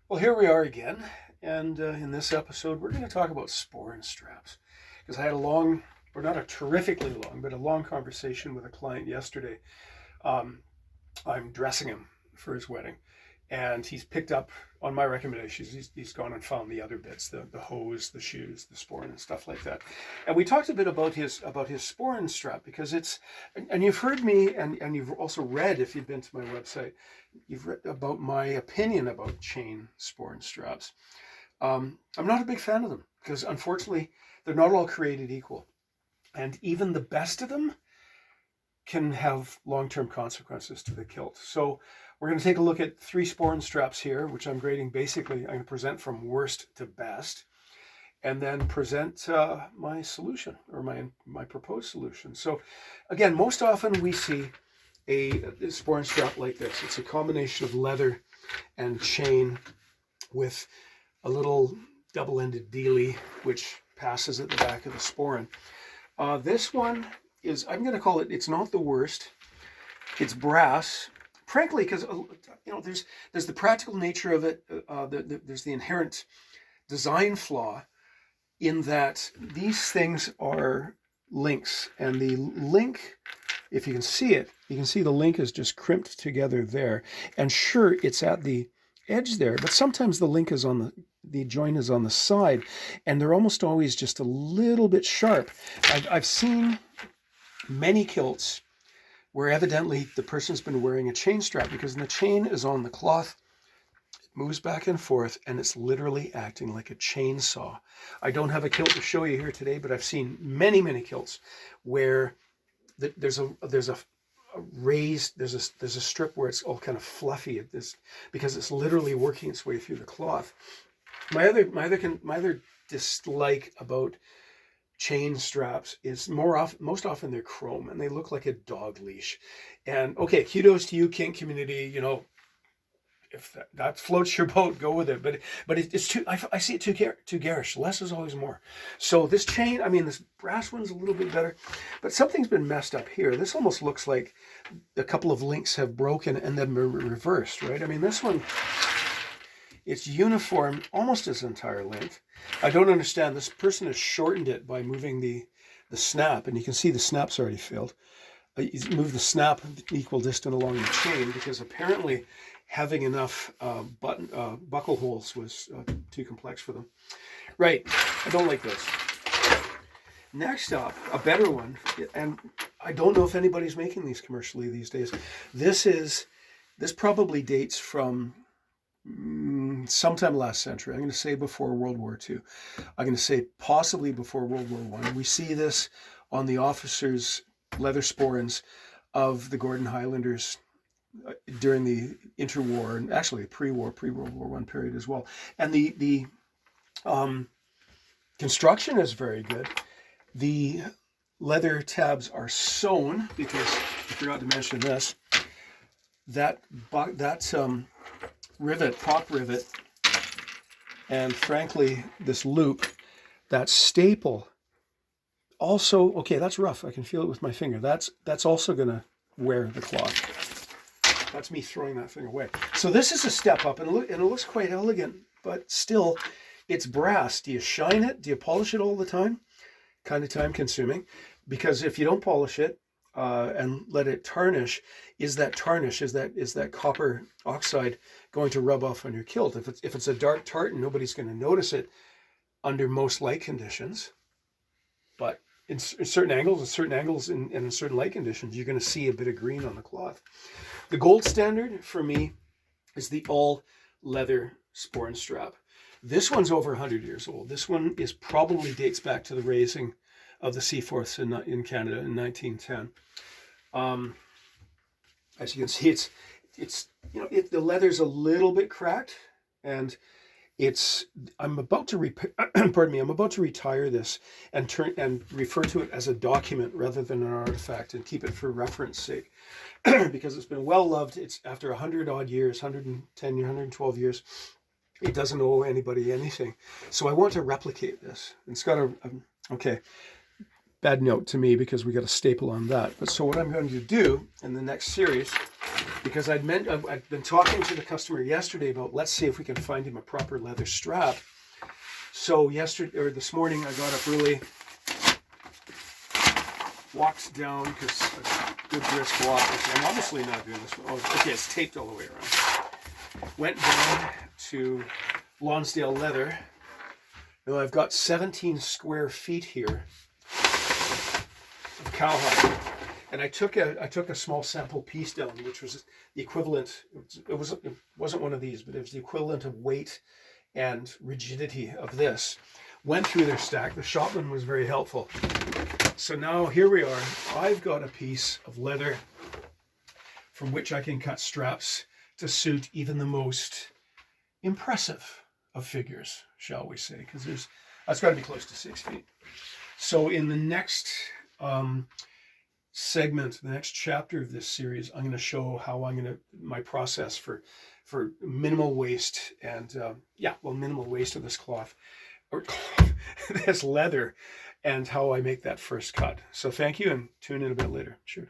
Well, here we are again, and in this episode, we're going to talk about Sporran straps. Because I had a long, or not a terrifically long, but a long conversation with a client yesterday. Um, I'm dressing him for his wedding, and he's picked up on my recommendations. He's gone and found the other bits, the hose, the shoes, the Sporran, and stuff like that. And we talked a bit about his Sporran strap because it's, and you've heard me, and you've also read if you've been to my website, you've read about my opinion about chain Sporran straps. I'm not a big fan of them because unfortunately they're not all created equal, and even the best of them can have long-term consequences to the kilt. So we're going to take a look at 3 Sporran straps here, which I'm grading basically, I'm going to present from worst to best, and then present my solution or my proposed solution. So again, most often we see a Sporran strap like this. It's a combination of leather and chain with a little double-ended dealie, which passes at the back of the Sporran. This one is, I'm going to call it, it's not the worst. It's brass, frankly, because there's the practical nature of it. There's the inherent design flaw in that these things are links, and the link, if you can see it, you can see the link is just crimped together there. And sure, it's at the edge there, but sometimes the link is on the joint is on the side, and they're almost always just a little bit sharp. I've seen many kilts where evidently the person's been wearing a chain strap because the chain is on the cloth, it moves back and forth, and it's literally acting like a chainsaw. I don't have a kilt to show you here today, but I've seen many kilts where there's a raised, there's a strip where it's all kind of fluffy at this because it's literally working its way through the cloth. My other dislike about chain straps is most often they're chrome and they look like a dog leash. And okay, kudos to you, kink community. If that floats your boat, go with it. But it's too. I see it too garish. Less is always more. So this chain, I mean, this brass one's a little bit better, but something's been messed up here. This almost looks like a couple of links have broken and then reversed, right? I mean, this one, it's uniform almost its entire length. I don't understand. This person has shortened it by moving the snap, and you can see the snap's already failed. He's moved the snap equal distant along the chain because apparently having enough buckle holes was too complex for them. Right, I don't like this. Next up, a better one, and I don't know if anybody's making these commercially these days. This probably dates from sometime last century. I'm going to say before World War II. I'm going to say possibly before World War I. We see this on the officers' leather sporrans of the Gordon Highlanders during the interwar and actually pre-World War I period as well. And the construction is very good. The leather tabs are sewn because I forgot to mention this. That rivet, prop rivet, and frankly, this loop, that staple, also, okay, that's rough. I can feel it with my finger. That's also going to wear the cloth. That's me throwing that thing away. So this is a step up, and it looks quite elegant, but still, it's brass. Do you shine it? Do you polish it all the time? Kind of time consuming, because if you don't polish it, and let it tarnish, is that copper oxide going to rub off on your kilt? If it's a dark tartan, nobody's going to notice it under most light conditions, but in certain angles and in certain light conditions, you're going to see a bit of green on the cloth. The gold standard for me is the all leather Sporran strap. This one's over 100 years old. This one probably dates back to the raising of the Seaforths in Canada in 1910. As you can see, the leather's a little bit cracked, and I'm about to retire this and refer to it as a document rather than an artifact and keep it for reference sake because it's been well loved. It's after 100 odd years, 110, 112 years. It doesn't owe anybody anything. So I want to replicate this. It's got okay, bad note to me because we got a staple on that. But so what I'm going to do in the next series because I'd been talking to the customer yesterday about, let's see if we can find him a proper leather strap. So this morning I got up early, walked down, because a good brisk walk, which I'm obviously not doing this. Oh, okay, it's taped all the way around. Went down to Lonsdale Leather. Now I've got 17 square feet here of cowhide, and I took a small sample piece down, which was the equivalent. It wasn't one of these, but it was the equivalent of weight and rigidity of this. Went through their stack. The shopman was very helpful. So now here we are. I've got a piece of leather from which I can cut straps to suit even the most impressive of figures, shall we say, because that's got to be close to 6 feet. So in the next segment, the next chapter of this series, I'm going to show how my process for minimal waste and minimal waste of this cloth, or this leather, and how I make that first cut. So thank you, and tune in a bit later. Cheers.